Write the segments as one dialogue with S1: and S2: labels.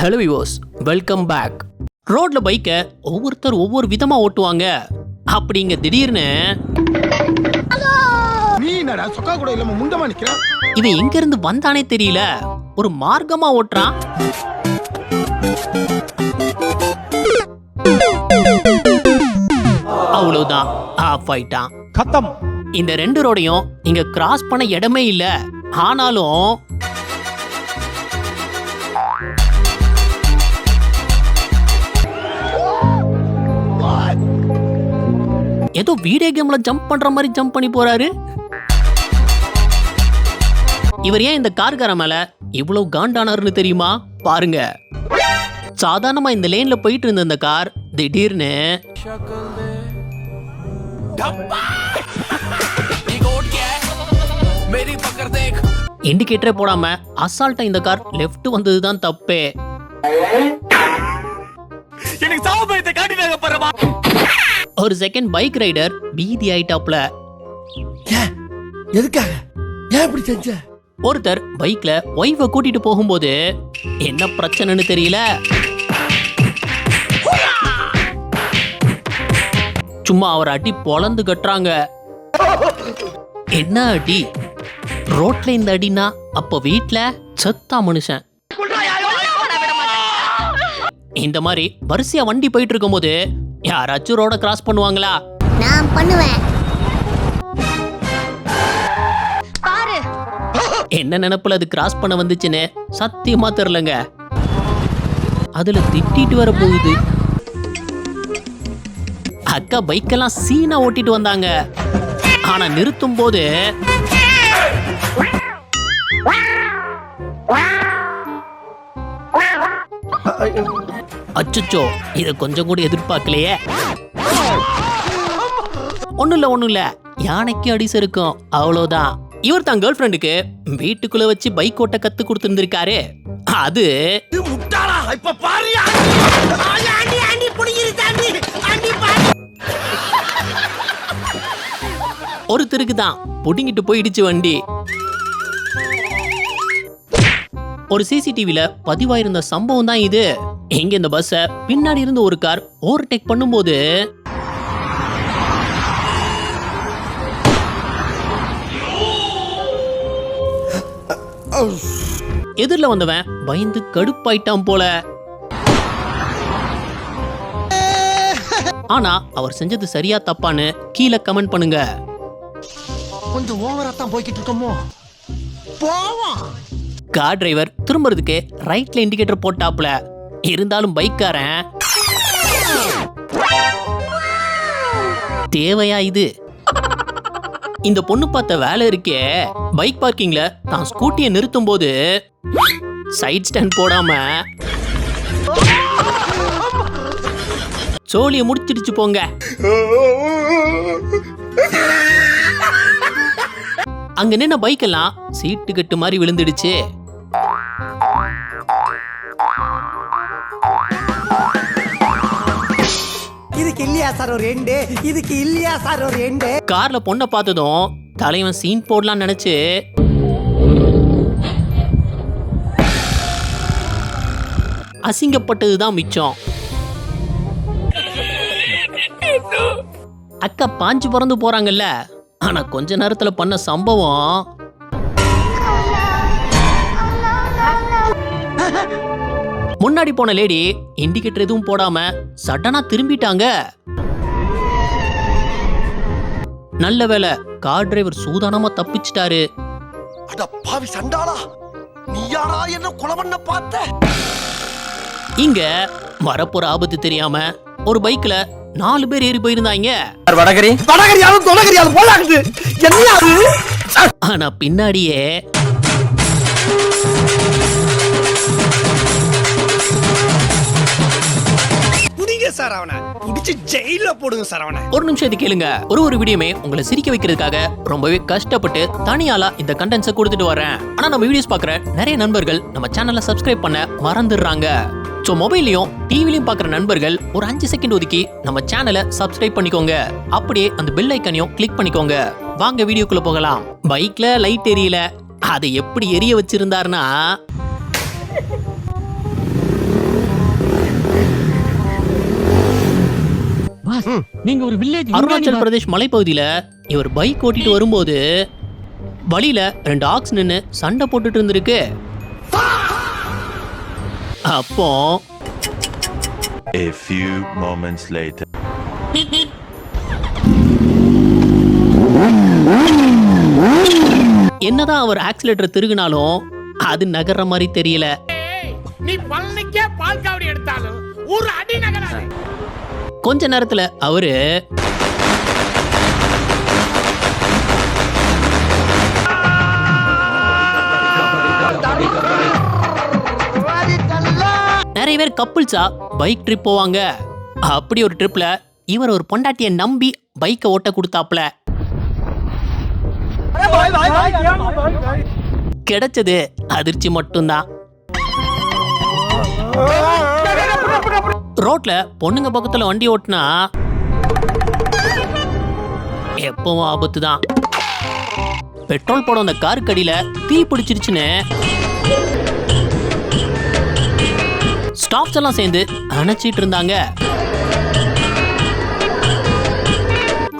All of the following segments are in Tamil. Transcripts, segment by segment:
S1: Hello viewers, welcome back. ரோட்ல பைக்கை ஒவ்வொருத்தர் ஒவ்வொரு விதமா ஓட்டுவாங்க. அப்படிங்க திடீர்னு இவன் எங்க இருந்து வந்தானே தெரியல, ஒரு மார்க்கமா ஓட்டுறான். அவ்வளவுதான், ஆஃப் ஆயிட்டான்.
S2: கத்தம்.
S1: இந்த ரெண்டு ரோடையும் இங்க கிராஸ் பண்ண இடமே இல்ல. ஆனாலும் ஏதோ வீடியோ கேம்ல ஜம்ப் பண்ற மாதிரி ஜம்ப் பண்ணி போறாரு. இவர் ஏன் இந்த கார்கார மேல இவ்வளவு காண்டானாருன்னு தெரியுமா? பாருங்க. சாதாரணமா இந்த லேன்ல போயிட்டு இருந்த இந்த கார் திடீர்னு இண்டிகேட்டரே போடாம அசால்ட்டா இந்த கார் லெஃப்ட் வந்ததுதான் தப்பே. ஒரு செகண்ட் பைக் ரைடர் பீதி ஆயிட்டாப்ல. ஒருத்தர் பைக்ல ஒய்ஃபை கூட்டிட்டு போகும்போது என்ன பிரச்சனைன்னு தெரியல, சும்மா அவர் அடி பொளந்து கட்டுறாங்க. என்ன அடி? ரோட்ல இந்த அடினா அப்ப வீட்ல செத்தா மனுஷன். இந்த மாதிரி வரிசையா வண்டி போயிட்டு இருக்கும் போது யாராச்சும் ரோட கிராஸ் பண்ணுவாங்களா?
S3: நான் பண்ணுவேன்.
S1: என்ன நினைப்புல அது கிராஸ் பண்ண வந்துச்சுன்னு சத்தியமா தெரியலங்க. அதுல திட்டிட்டு வர போகுது. அக்கா பைக்கெல்லாம் சீனா ஓட்டிட்டு வந்தாங்க. ஆனா நிறுத்தும் போது அச்சோ, இத கொஞ்சம் கூட எதிர்பார்க்கலையே. ஒண்ணும் இல்ல, யானைக்கு அடி செருக்கும், அவ்வளவுதான். இவர் தான் கேர்ள் ஃப்ரெண்டுக்கு வீட்டுக்குள்ள வச்சு பைக் ஓட்ட கத்து கொடுத்திருந்திருக்காரு. அது ஒருத்தருக்கு தான் புடிங்கிட்டு போயிடுச்சு வண்டி. ஒரு சிசிடிவில பதிவாயிருந்த சம்பவம் தான் இது. எங்க இந்த பஸ்ஸ பின்னாடி இருந்து ஒரு கார் ஓவர்டேக் பண்ணும்போது எதிரில வந்தவன் பயந்து கடுப்பாயிட்டான் போல. ஆனா அவர் செஞ்சது சரியா தப்பான்னு கீழே கமெண்ட் பண்ணுங்க.
S2: கொஞ்சம் ஓவரா தான் போய்கிட்டு இருக்கோமோ.
S1: கார் டிரைவர் திரும்புறதுக்கு ரைட்ல இண்டிகேட்டர் போட்டாப்ல. இருந்தாலும் பைக்காரன் தேவையா இது? இந்த பொண்ணு பார்த்த வேலை இருக்கே. பைக் பார்க்கிங்ல தான் ஸ்கூட்டியை நிறுத்தும் போது சைட் ஸ்டாண்ட் போடாம சோழியை முடிச்சிடுச்சு போங்க. அங்க நின்ன பைக் எல்லாம் சீட்டு கட்டு மாதிரி விழுந்துடுச்சு.
S2: இதுக்கு இல்லையா சார் ஒரு எண்டு? இதுக்கு இல்லையா சார் ஒரு எண்டு?
S1: கார்ல பொண்ணை பார்த்ததும் தலைவன் சீன் போடலாம் நினைச்சு அசிங்கப்பட்டதுதான் மிச்சம். அக்கா பாஞ்சு பறந்து போறாங்கல்ல. ஆனா கொஞ்ச நேரத்துல பண்ண சம்பவம் முன்னாடி போன லேடி இண்டிகேட்டர் எதுவும் போடாம சடனா திரும்பிட்டாங்க. நல்ல வேளை கார் டிரைவர் சூதானமா தப்பிச்சிட்டாரு.
S4: அட பாவி சண்டாளா, நீ யாரா என்ன கொலை பண்ண பார்த்த?
S1: இங்க வரப்போற ஆபத்து தெரியாம ஒரு பைக்ல 4 பேர் ஏறி போயிருந்தாங்க. ஆனா பின்னாடியே
S2: சார் அவனை புடிச்சு ஜெயில போடுங்க சார் அவனை.
S1: ஒரு நிமிஷம் இது கேளுங்க. ஒரு வீடியோமே உங்களை சிரிக்க வைக்கிறதுக்காக ரொம்பவே கஷ்டப்பட்டு தனியாலா இந்த கண்டென்ட்ஸை கொடுத்துட்டு வரேன். ஆனா நம்ம வீடியோஸ் பார்க்குற நிறைய நண்பர்கள் நம்ம சேனலை சப்ஸ்கிரைப் பண்ண மறந்துடுறாங்க. ஸோ மொபைலையும் டிவிலையும் பார்க்குற நண்பர்கள் ஒரு 5 செகண்ட் ஒதுக்கி நம்ம சேனலை சப்ஸ்கிரைப் பண்ணிக்கோங்க. அப்படியே அந்த பெல் ஐக்கனையும் கிளிக் பண்ணிக்கோங்க. வாங்க வீடியோக்குள்ள போகலாம். பைக்ல லைட் எரியல, அதை எப்படி எரிய வச்சிருந்தாருன்னா
S3: நீங்க ஒரு வில்லேஜ்
S1: அருணாச்சல் பிரதேஷ் மலைப்பகுதியில இவர் பைக் ஓட்டிட்டு வரும்போது வழியில 2 ஆக்ஸ் நின்னு சண்டை போட்டுட்டு இருந்திருக்கு. அப்போ
S5: A few moments later.
S1: என்னதான் அவர் ஆக்சிலேட்டர் திருகுனாலும் அது நகர்ற மாதிரி தெரியல.
S6: நீ பழனிக்கே பால் காவடி எடுத்தாலும் ஒரு அடி நகராது.
S1: கொஞ்ச நேரத்துல அவரு நிறைய பேர் கப்புள்ஸா பைக் ட்ரிப் போவாங்க. அப்படி ஒரு ட்ரிப்ல இவர் ஒரு பொண்டாட்டிய நம்பி பைக்கை ஓட்ட கொடுத்தாப்ல. கிடைச்சது அதிர்ச்சி மட்டும்தான். ரோட்ல பொண்ணுங்க பக்கத்துல வண்டி ஓட்டினா எப்பவும் ஆபத்து தான். பெட்ரோல் போட அந்த காருக்கு அடியில தீ பிடிச்சிருச்சுன்னு ஸ்டாப்ஸ் எல்லாம் சேர்ந்து அணைச்சிட்டு இருந்தாங்க.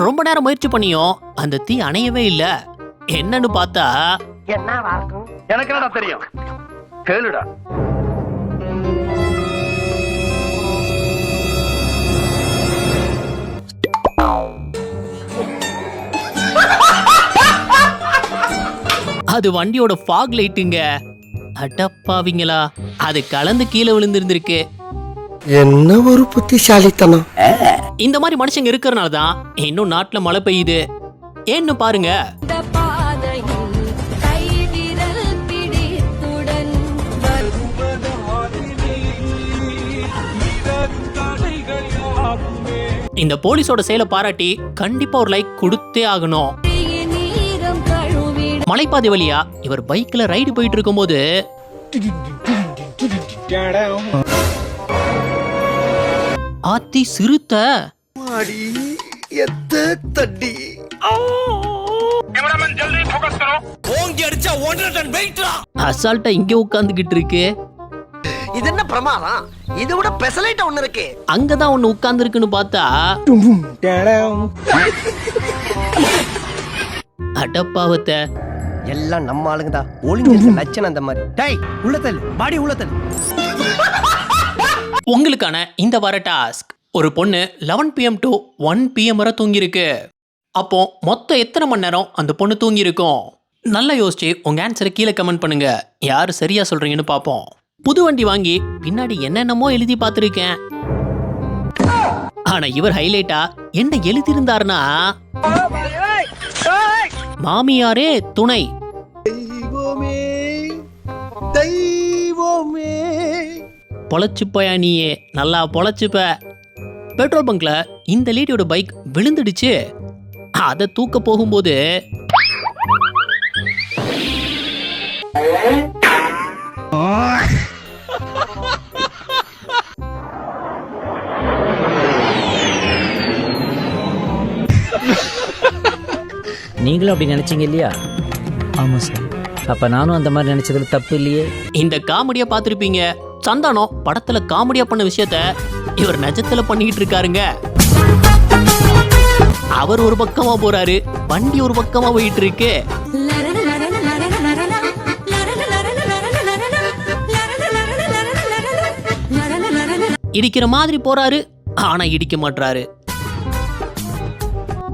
S1: ரொம்ப நேரம் முயற்சி பண்ணியும் அந்த தீ அணையவே இல்ல. என்னன்னு பார்த்தா
S4: எனக்கு என்னடா தெரியும், கேளுடா.
S1: அது வண்டியோட ஃபாக் லைட்டுங்க. அடப்பாவீங்களா, அது கலந்து கீழே விழுந்திருந்திருக்கு.
S2: என்ன ஒரு புத்திசாலித்தனம்.
S1: இந்த மாதிரி மனுஷங்க இருக்கிறனால தான் இன்னும் நாட்டுல மழை பெய்யுது. ஏன்னு பாருங்க. இந்த போலீஸோட செயலை பாராட்டி கண்டிப்பா ஒரு லைக் கொடுத்தே ஆகணும். மலைப்பாதை வழியா இவர் பைக்ல ரைடு போயிட்டு இருக்கும்போது ஆத்தி சிறுத்த அசால்ட்டா இங்க உட்கார்ந்துகிட்டு இருக்கு.
S4: இது என்ன பிரமாதம்? இது விட பெசலைட் ஒண்ணு இருக்கு.
S1: அங்கதான் ஒண்ணு உட்கார்ந்து இருக்குன்னு பார்த்தா அடப்பாவத்தை
S2: எல்லாம் நம்ம ஆளுங்கதா. ஒளிஞ்சிருக்க லட்சணம் அந்த மாதிரி. டேய் உள்ளத்தல் பாடி உள்ளத்தல்.
S1: உங்களுக்கான இந்த வார டாஸ்க். ஒரு பொண்ணு 11 PM to 1 PM வரை தூங்கியிருக்கு. அப்போ மொத்தம் எத்தனை மணி நேரம் அந்த பொண்ணு தூங்கியிருக்கும்? நல்லா யோசிச்சு உங்க ஆன்சரை கீழே கமெண்ட் பண்ணுங்க. யாரு சரியா சொல்றீங்கன்னு பார்ப்போம். புது வண்டி வாங்கி பின்னாடி என்னென்னமோ எழுதி பார்த்திருக்கேன். ஆனா இவர் ஹைலைட்டா என்ன எழுதியிருந்தாருன்னா, மாமியாரே துணை. பொழைச்சுப்பயா நீயே, நல்லா பொழைச்சுப்ப. பெட்ரோல் பங்க்ல இந்த லேடியோட பைக் விழுந்துடுச்சு. அதை தூக்க போகும்போது
S3: நீங்களும் அப்படி நினைச்சீங்க இல்லையா? ஆமா சார். அப்ப நானும் அந்த மாதிரி நினைச்சதுல தப்பு இல்லையே.
S1: இந்த காமெடியா பார்த்திருப்பீங்க. சந்தானம் படத்துல காமெடியா பண்ண விஷயத்த இவர் நிஜத்துல பண்ணிக்கிட்டு இருக்காருங்க. அவர் ஒரு பக்கமா போறாரு, வண்டி ஒரு பக்கமா போயிட்டு இருக்கு. இடிக்கிற மாதிரி போறாரு, ஆனா இடிக்க மாட்டாரு.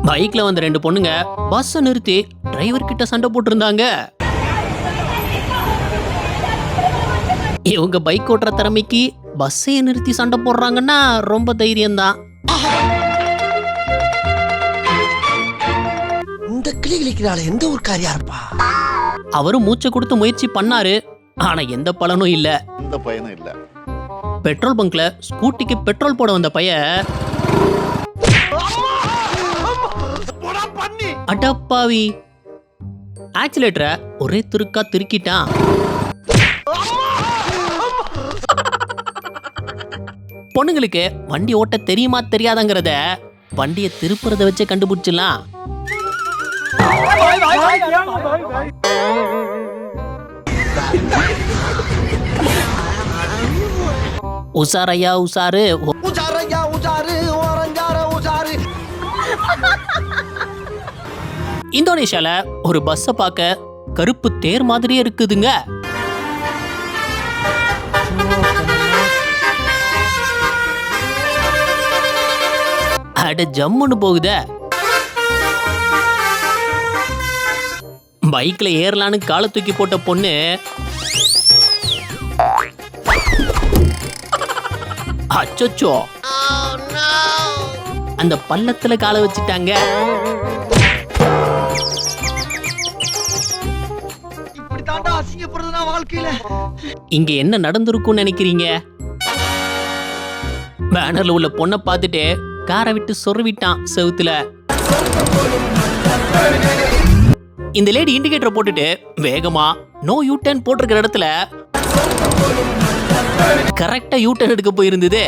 S1: பைக்ல வந்த 2 பொண்ணுங்க பஸ் நிறுத்தி டிரைவர் கிட்ட சண்டை போட்டு இருந்தாங்க. இவங்க பைக் ஓட்டுற திறமைக்கு பஸ்ஸையே நிறுத்தி சண்டை போடுறாங்கன்னா ரொம்ப தைரியம்தான்.
S4: இந்த கிளி கிளிக்கிறாள் எந்த ஒரு காரியா இருப்பா?
S1: அவரும் மூச்சை கொடுத்து முயற்சி பண்ணாரு, ஆனா எந்த பலனும் இல்ல. பெட்ரோல் பங்க்ல ஸ்கூட்டிக்கு பெட்ரோல் போட வந்த பையன் அடப்பாவி ஆக்சிலேட்டரை ஒரே திருக்கா திருக்கிட்டான். பொண்ணுங்களுக்கு வண்டி ஓட்ட தெரியுமா தெரியாதங்கிறத வண்டியை திருப்புறத வச்சே கண்டுபிடிச்சிடலாம். உசாரையா உசாரு.
S4: உஜாரையா உஜாரு ஓரஞ்சார உஜாரு
S1: இந்தோனேஷியால ஒரு பஸ்ஸை பார்க்க கருப்பு தேர் மாதிரியே இருக்குதுங்க. அட ஜம்முன்னு போகுதே. பைக்ல ஏறலான்னு காலை தூக்கி போட்ட பொண்ணு அச்சோ அந்த பள்ளத்துல காலை வச்சுட்டாங்க.
S4: இப்படி தாண்டா அசிங்கப்படுறதுனா வாழ்க்கையில.
S1: இங்க என்ன நடந்திருக்கும்னு நினைக்கிறீங்க? பேனர்ல உள்ள பொண்ணை பார்த்துட்டு காரை விட்டு சொருவிட்டான் செவுத்துல. இந்த லேடி இண்டிகேட்டர் போட்டுட்டு வேகமா நோ யூ டர்ன் போட்டிருக்கிற இடத்துல கரெக்டா யூ டர்ன் எடுக்க போயிருந்தது.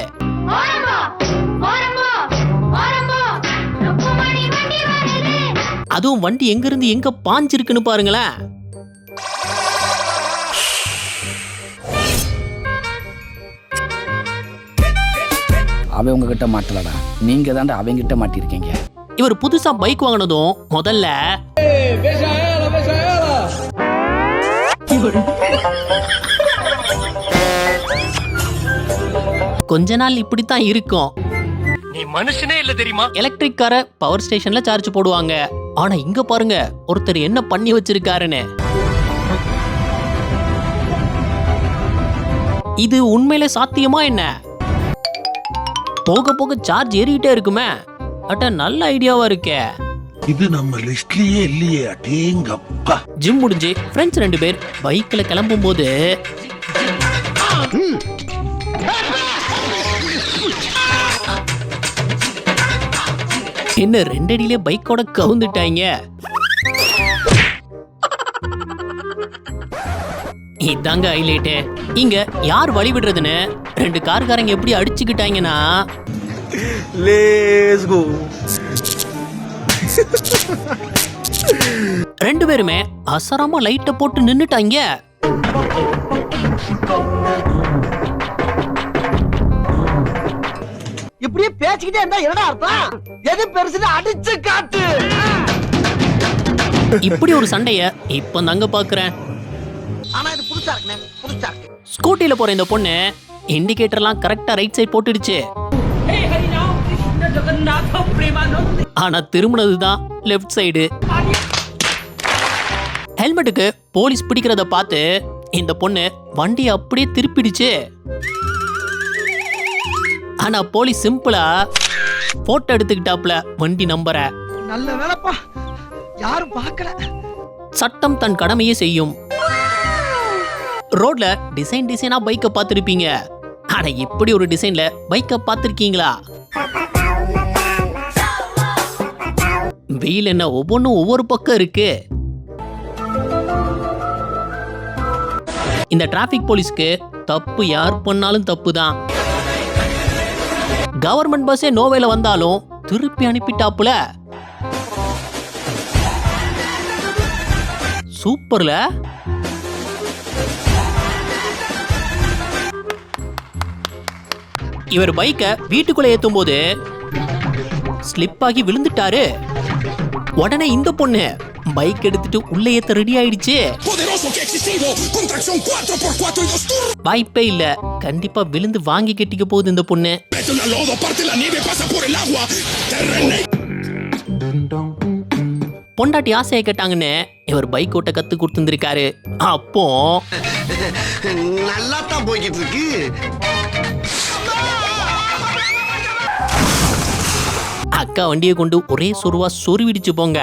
S1: அதுவும் வண்டி எங்க இருந்து எங்க பாஞ்சிருக்குன்னு பாருங்களேன்.
S7: அவன் உங்ககிட்ட மாட்டலடா, நீங்க தாண்டா அவங்கிட்ட மாட்டிருக்கீங்க.
S1: இவர் புதுசா பைக் வாங்கினதும் முதல்ல கொஞ்ச நாள் இப்படித்தான் இருக்கும்.
S2: நீ மனுஷனே இல்ல தெரியுமா?
S1: எலக்ட்ரிக் காரை பவர் ஸ்டேஷன்ல சார்ஜ் போடுவாங்க. ஆனா இங்க பாருங்க ஒருத்தர் என்ன பண்ணி வச்சிருக்காருன்னு. இது உண்மையிலே சாத்தியமா என்ன? போக போக சார்ஜ் ஏறிக்கிட்டே இருக்குமே. அட்ட நல்ல ஐடியாவா இருக்கே.
S4: இது நம்ம லிஸ்ட்லயே இல்லையே. அடேங்கப்பா.
S1: ஜிம் முடிஞ்சு ஃப்ரெண்ட்ஸ் 2 பேர் பைக்ல கிளம்பும் போது என்ன 2 அடியிலே பைக்கோட கவுந்துட்டாங்க. இதாங்க ஹைலைட். இங்க யார் வழி விடுறதுன்னு 2 கார்காரங்க எப்படி அடிச்சுக்கிட்டாங்கன்னா
S4: லெட்ஸ் கோ.
S1: 2 பேருமே அசரமா லைட்ட போட்டு நின்னுட்டாங்க.
S2: இப்படியே பேசிக்கிட்டே இருந்தா என்னடா அர்த்தம்? எது பெருசுன்னு அடிச்சு காட்டு.
S1: இப்படி ஒரு சண்டைய இப்ப தாங்க பாக்குறேன்.
S2: ஆனா இது புதுசா இருக்குனே, புதுசா இருக்கு.
S1: ஸ்கூட்டில போற இந்த பொண்ணு இண்டிகேட்டர்லாம் கரெக்டா ரைட் சைடு போட்டுடுச்சு. ஆனா திரும்பினதுதான் லெஃப்ட் சைடு. ஹெல்மெட்டுக்கு போலீஸ் பிடிக்கிறத பார்த்து இந்த பொண்ணு வண்டியை அப்படியே திருப்பிடுச்சு. ஆனா போலீஸ் சிம்பிளா போட்டோ எடுத்துக்கிட்டாப்ல வண்டி நம்பரை.
S2: நல்ல வேலைப்பா, யாரும் பார்க்கல.
S1: சட்டம் தன் கடமையே செய்யும். ரோட்ல டிசைனா பைக்கை பார்த்திருப்பீங்க. ஆனா இப்படி ஒரு டிசைன்ல பைக்கை பார்த்திருக்கீங்களா? வெயில் என்ன ஒவ்வொன்றும் ஒவ்வொரு பக்கம் இருக்கு. இந்த டிராபிக் போலீஸ்க்கு தப்பு யார் பண்ணாலும் தப்பு தான். கவர்மெண்ட் பஸ்ஸே நோவேல வந்தாலும் திருப்பி அனுப்பிட்டாப்புல. சூப்பர்ல. இவர் பைக்கை வீட்டுக்குள்ள ஏத்தும் போது ஸ்லிப் ஆகி விழுந்துட்டாரு. உடனே இந்த பொண்ணு பைக் எடுத்துட்டு உள்ள ஏத்த ரெடி ஆயிடுச்சு. வாய்ப்பே இல்ல, கண்டிப்பா விழுந்து வாங்கி கட்டிக்க போகுது இந்த பொண்ணு. பொண்டாட்டி ஆசையை கேட்டாங்கன்னு இவர் பைக் ஓட்ட கத்து கொடுத்துருக்காரு. அப்போ
S4: நல்லா தான் போய்கிட்டு இருக்கு.
S1: அக்கா வண்டியை கொண்டு ஒரே சொருவா சொருவிடுச்சு போங்க.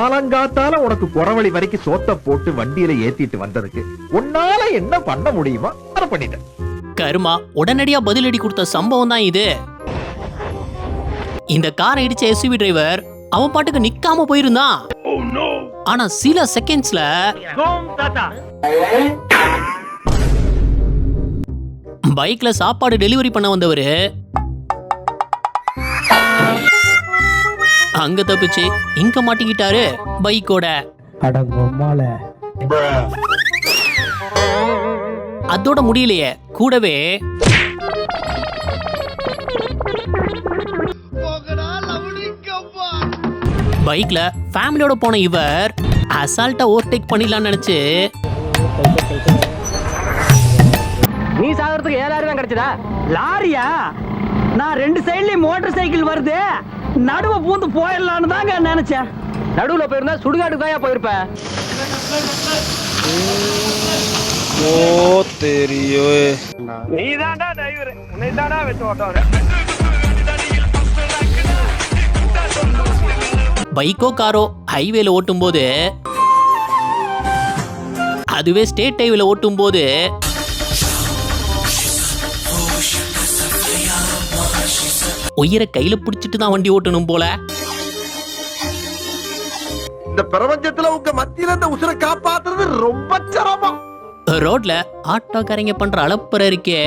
S8: ஆலங்காத்தால உனக்கு குறவழி வரைக்கும் சோத்த போட்டு வண்டியில ஏத்திட்டு வந்ததுக்கு உன்னால என்ன பண்ண முடியுமா அதை பண்ணிட்டேன்.
S1: கருமா உடனடியா பதிலடி கொடுத்த சம்பவம் தான் இது. இந்த காரை இடிச்ச எஸ்யூவி டிரைவர் அவன் பாட்டுக்கு நிக்காம போயிருந்தான். ஆனா சில செகண்ட்ஸ்ல பைக்ல சாப்பாடு டெலிவரி பண்ண வந்தவரு அங்க தப்பிச்சு இங்க மாட்டிக்கிட்டாரு பைக்கோட. அதோட முடியலையே, கூடவே
S4: போகடா லவுடி.
S1: பைக்ல ஃபேமிலியோட போன இவர் அசால்ட்டா ஓவர்டேக் பண்ணிடலாம்னு நினைச்சு
S2: நீ சாகிறதுக்கு 7000 கிடைச்சதா? லாரியா? நான் 2 சைட்லயும் மோட்டார் சைக்கிள் வருது, நடுவ பூந்து போயிடலான்னு தாங்க நினைச்சேன். நடுவுல போயிருந்தா சுடுகாட்டுக்கு தான் போயிருப்பேன். நீதான்டா டிரைவர், உன்னைதான்டா வெச்சு ஓட்டுவாரு.
S1: பைக்கோ காரோ ஹைவேல ஓட்டும் போது, அதுவே ஸ்டேட் ஹைவேல ஓட்டும் போது உயிரை கையில பிடிச்சிட்டு தான் வண்டி ஓட்டணும் போல.
S4: இந்த பிரபஞ்சத்துல உங்க மத்தியில இந்த உசுரை காப்பாத்துறது ரொம்ப சிரமம்.
S1: ரோட்ல ஆட்டோக்காரங்க பண்ற அலப்பற இருக்கே,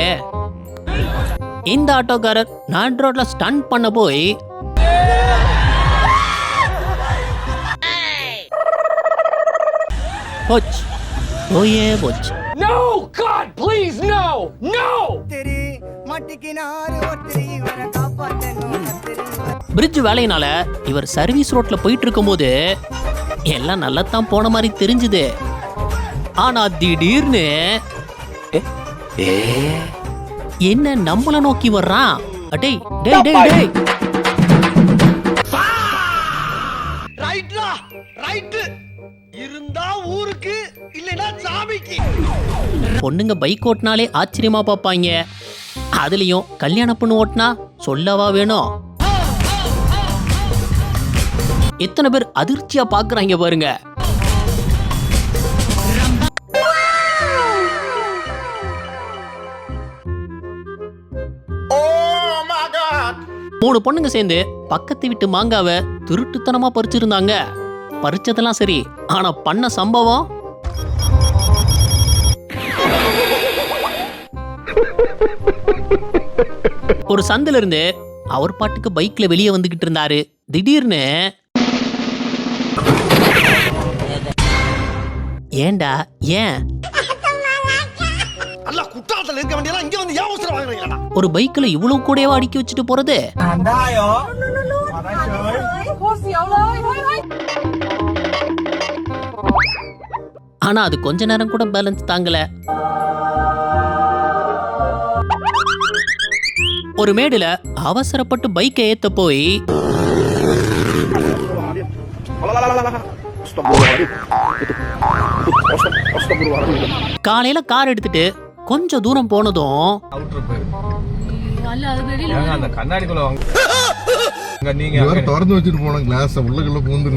S1: இந்த ஆட்டோக்காரர் நான் ரோட்ல ஸ்டண்ட் பண்ண போய் போச்சு, போயே போச்சு.
S6: No, God, please, no, no.
S1: Bridge வேலையினால இவர் சர்வீஸ் ரோட்ல போயிட்டு இருக்கும்போது எல்லாம் நல்லா தான் போன மாதிரி தெரிஞ்சுது. ஆனா திடீர்னு என்ன நம்மள நோக்கி வர்றான். டேய் டேய் டேய் டேய்,
S4: ரைட்லா ரைட் இருந்தா ஊருக்கு, இல்லனா சாமிக்கு.
S1: பொண்ணுங்க பைக் ஓட்டினாலே ஆச்சரியமா பார்ப்பாங்க, அதுலயும் கல்யாண பொண்ணு ஓட்டினா சொல்லவா வேணும். எத்தனை பேர் அதிர்ச்சியா பாக்குறாங்க பாருங்க.
S6: Oh my God.
S1: 3 பொண்ணுங்க சேர்ந்து பக்கத்து வீட்டு மாங்காவை திருட்டுத்தனமா பறிச்சிருந்தாங்க. பறிச்சதெல்லாம் சரி, ஆனா பண்ண சம்பவம் ஒரு சந்தில இருந்து அவர் பாட்டுக்கு பைக்ல வெளியே வந்துகிட்டு இருந்தாரு. திடீர்னு ஏண்டா ஏன்
S4: அல்ல குற்றாலத்துல இருக்க வேண்டியதெல்லாம் இங்க வந்து ஏன் உசுரை வாங்குறீங்களா?
S1: ஒரு பைக்ல இவ்வளவு கூடவா அடுக்கி வச்சுட்டு போறது? ஆனா அது கொஞ்ச நேரம் கூட பேலன்ஸ் தாங்கல. ஒரு மேடுல அவசரப்பட்டு பைக்கை ஏத்த போய் காலையில கார் எடுத்துட்டு கொஞ்சம் தூரம் போனதும்
S9: திறந்து வச்சுட்டு போன கிளாஸ் உள்ளுக்குள்ள பூந்து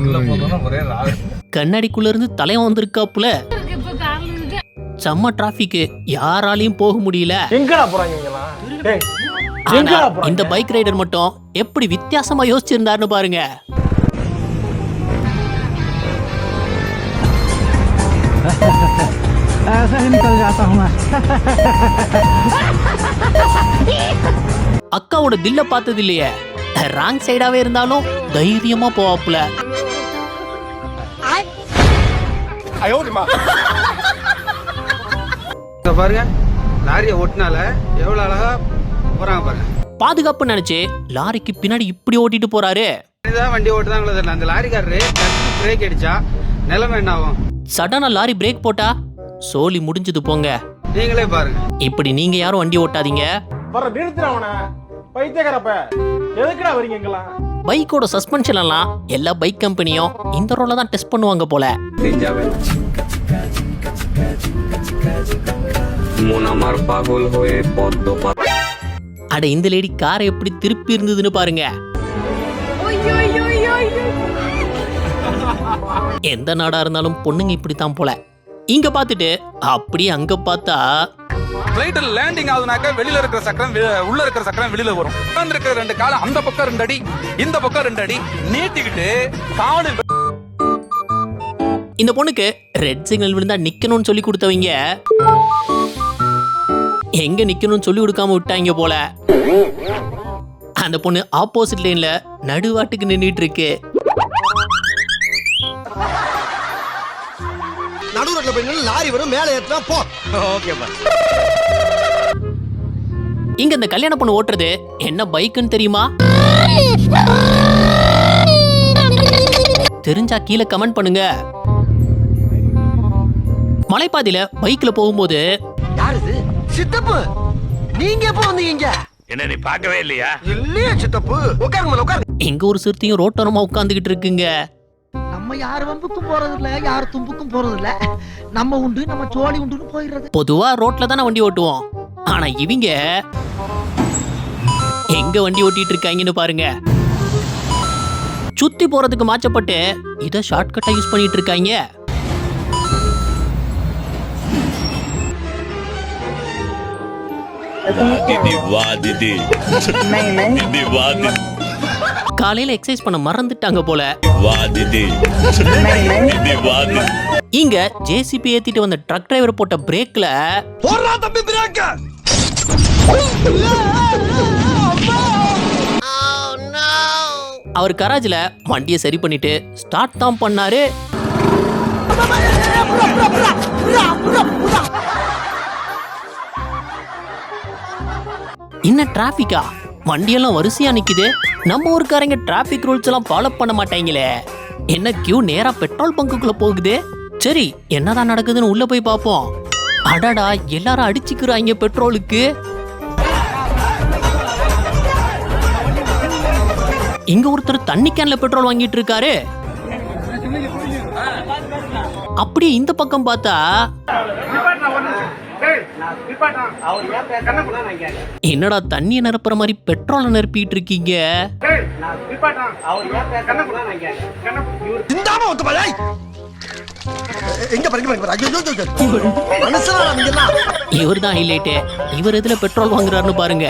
S1: கண்ணாடிக்குள்ள இருந்து தலைவன் வந்திருக்காப்புல. செம்ம டிராபிக், யாராலையும் போக முடியல.
S2: எங்கடா போறாங்க?
S1: ஆனா இந்த பைக் ரைடர் மட்டும் எப்படி வித்தியாசமா யோசிச்சிருந்தாருன்னு பாருங்க. அக்காவோட தில்ல பார்த்தது இல்லையே, ராங் சைடாவே இருந்தாலும் தைரியமா போவாப்புல.
S10: பாருங்க லாரிய ஓட்டினால எவ்வளவு அழகா போறாங்க பாருங்க.
S1: பாதுகாப்பு நினைச்சு லாரிக்கு பின்னாடி இப்படி ஓட்டிட்டு போறாரு.
S10: வண்டி ஓட்டுதாங்களோ தெரியல, அந்த லாரிக்காரரு பிரேக் அடிச்சா நிலைமை என்ன ஆகும்?
S1: சடனா லாரி பிரேக் போட்டா சோலி முடிஞ்சது போங்க.
S10: நீங்களே பாருங்க.
S1: இப்படி நீங்க யாரும் வண்டி ஓட்டாதீங்க. பைக்கோட சஸ்பென்ஷன் எல்லாம் எல்லா பைக் கம்பெனியும் இந்த ரோல தான் டெஸ்ட் பண்ணுவாங்க போல. அட இந்த லேடி காரை எப்படி திருப்பி இருந்ததுன்னு பாருங்க. எந்த நாடா இருந்தாலும் பொண்ணுங்க இப்படித்தான் போல. இங்க பாத்துட்டு அப்படியே அங்க பார்த்தா
S11: ஃளைட் லேண்டிங் ஆகுதுனாக்க வெளியில இருக்கிற சக்கரம் உள்ள இருக்கிற சக்கரம் வெளியில வரும். இருக்கிற 2 கால அந்த பக்கம் 2 அடி, இந்த பக்கம் 2 அடி நீட்டிக்கிட்டு காலு.
S1: இந்த பொண்ணுக்கு ரெட் சிக்னல் விழுந்தா நிக்கணும்னு சொல்லி கொடுத்தவங்க எங்க நிக்கணும்னு சொல்லி கொடுக்காம விட்டாங்க போல. அந்த பொண்ணு ஆப்போசிட் லைன்ல நடுவாட்டுக்கு நின்னுட்டு இருக்கு.
S4: நடு ரோட்ல போய் நின்னு லாரி வரும், மேலே ஏத்துனா போ. ஓகே பா.
S1: இங்க இந்த கல்யாண பொண்ணு ஓட்டுறது என்ன பைக்குன்னு தெரியுமா? தெரிஞ்சா கீழே கமெண்ட் பண்ணுங்க. மலைப்பாதையில பைக்ல போகும்போது
S4: யாரு இது? சித்தப்பு நீங்க எப்போ வந்தீங்க?
S11: என்ன நீ பார்க்கவே இல்லையா?
S4: இல்லையே சித்தப்பு. உட்காருங்க உட்காருங்க.
S1: இங்க ஒரு சிறுத்தையும் ரோட்டோரமா உட்கார்ந்துகிட்டு இருக்குங்க.
S2: நம்ம யார் வம்புக்கும் போறது இல்ல, யார் தும்புக்கும் போறது இல்ல. நம்ம உண்டு, நம்ம சோழி உண்டுன்னு போயிடுறது.
S1: பொதுவா ரோட்ல தானே வண்டி ஓட்டுவோம். ஆனா இவங்க எங்க வண்டி ஓட்டிட்டு இருக்காங்கன்னு பாருங்க. சுத்தி போறதுக்கு மாற்றப்பட்டு இத ஷார்ட்கட்டா யூஸ் பண்ணிட்டு இருக்காங்க. காலையில எக்ஸசைஸ் பண்ண மறந்துட்டாங்க போல. இங்க ஜேசிபி ஏத்திட்டு வந்த ட்ரக் டிரைவர் போட்ட பிரேக்ல
S4: போறா தம்பி பிரேக்.
S1: அவர் கராஜ்ல வண்டியை சரி பண்ணிட்டு ஸ்டார்ட் தான் பண்ணாரு. இன்னும் டிராபிக்கா? வண்டியெல்லாம் வரிசையா நிக்குது. நம்ம ஊருக்காரங்க டிராபிக் ரூல்ஸ் எல்லாம் ஃபாலோ பண்ண மாட்டாங்களே. என்ன கியூ நேரா பெட்ரோல் பங்குக்குள்ள போகுது. சரி, என்னதான் நடக்குதுன்னு உள்ள போய் பார்ப்போம். அடடா, எல்லாரும் அடிச்சுக்கிறாங்க பெட்ரோலுக்கு. இங்க ஒருத்தர் தண்ணி கேன்ல பெட்ரோல் வாங்கிட்டு இருக்காரு. அப்படியே இந்த பக்கம் பார்த்தா என்னடா தண்ணியை நிரப்புற மாதிரி பெட்ரோலை நிரப்பிட்டு இருக்கீங்க. இவர் தான் ஹைலைட். இவர் எதுல பெட்ரோல் வாங்குறாருன்னு பாருங்க.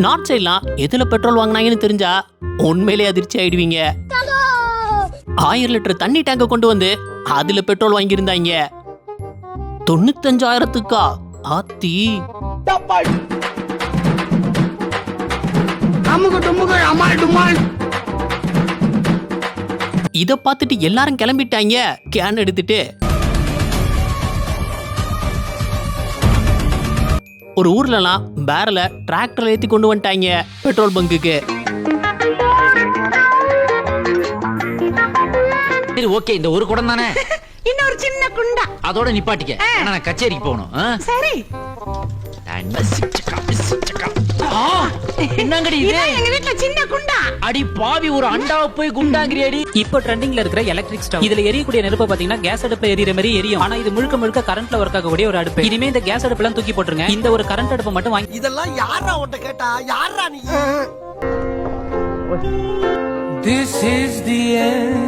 S1: நார்த் சைட்லாம் எதுல பெட்ரோல் வாங்கினாங்கன்னு தெரிஞ்சா உண்மையிலே அதிர்ச்சி ஆயிடுவீங்க. 1000 லிட்டர் தண்ணி டேங்க கொண்டு வந்து அதுல பெட்ரோல் வாங்கியிருந்தாங்க. 95,000க்கா? ஆத்தி. இத பார்த்துட்டு எல்லாரும் கிளம்பிட்டாங்க கேன் எடுத்துட்டு. ஒரு ஊர்லலாம் பேரல டிராக்டர்ல ஏத்தி கொண்டு வந்துட்டாங்க பெட்ரோல் பங்குக்கு.
S3: சரி, ஓகே, இந்த ஒரு குடம் தானே,
S2: இன்னொரு சின்ன குண்டா
S3: அதோட நிப்பாட்டிக்க. நான் கச்சேரிக்கு போகணும்.
S2: சரி.
S3: என்னங்கடி இது?
S2: எங்க வீட்ல சின்ன குண்டா.
S3: அடி பாவி, ஒரு அண்டாவை போய் குண்டாங்கிறியடி.
S12: இப்போ ட்ரெண்டிங்ல இருக்கிற எலக்ட்ரிக் ஸ்டவ். இதுல எரியக்கூடிய நெருப்பு பாத்தீங்கன்னா கேஸ் அடுப்புல எரியற மாதிரி எரியும். ஆனா இது முழுக்க முழுக்க கரண்ட்ல ஒர்க் ஆகக்கூடிய ஒரு அடுப்பு. இனிமே இந்த கேஸ் அடுப்புலாம் தூக்கி போட்டுருங்க. இந்த ஒரு கரண்ட் அடுப்பை மட்டும் வாங்கி.
S4: இதெல்லாம் யாரா உன்கிட்ட கேட்டா? யாரா நீ?
S1: This is the end.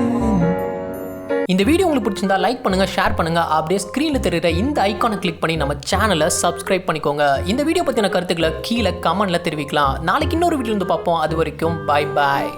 S1: இந்த வீடியோ உங்களுக்கு பிடிச்சிருந்தா லைக் பண்ணுங்க, ஷேர் பண்ணுங்க. அப்படியே ஸ்கிரீன்ல தெரியுற இந்த ஐகானை கிளிக் பண்ணி நம்ம சேனலை சப்ஸ்கிரைப் பண்ணிக்கோங்க. இந்த வீடியோ பத்தின கருத்துக்களை கீழே கமெண்ட்ல தெரிவிக்கலாம். நாளைக்கு இன்னொரு வீடியோ வந்து பார்ப்போம். அது வரைக்கும் பை பாய்.